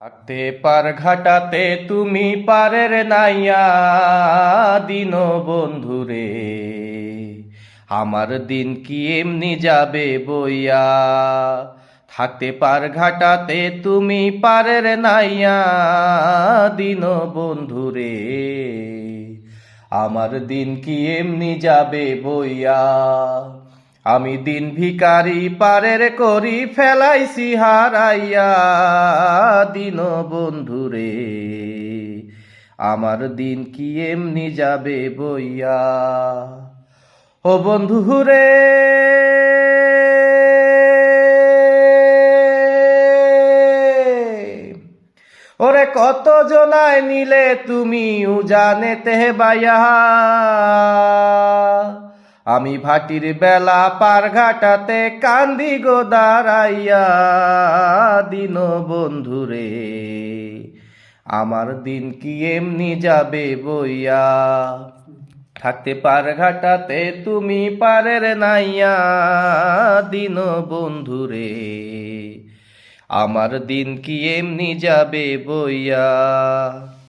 থাকতে পার ঘাটাতে তুমি পারের নাইয়া দিন বন্ধুরে, আমার দিন কি এমনি যাবে বইয়া। থাকতে পার ঘাটাতে তুমি পারের নাইয়া দিন বন্ধুরে, আমার দিন কি এমনি যাবে বইয়া। আমি দিন ভিকারি পারের করি ফেলাইছি হারাইয়া দিন বন্ধুরে, আমার দিন কি এমনি যাবে বইয়া। ও বন্ধুরে, ওরে কত জনায় নিলে তুমি উজানেতে বাইয়া, আমি ভাটির বেলা পার ঘাটাতে কান্দি গো দাঁড়াইয়া দিন বন্ধুরে, আমার দিন কি এমনি যাবে বইয়া। থাকতে পার ঘাটাতে তুমি পারের নাইয়া দিন বন্ধুরে, আমার দিন কি এমনি যাবে বইয়া।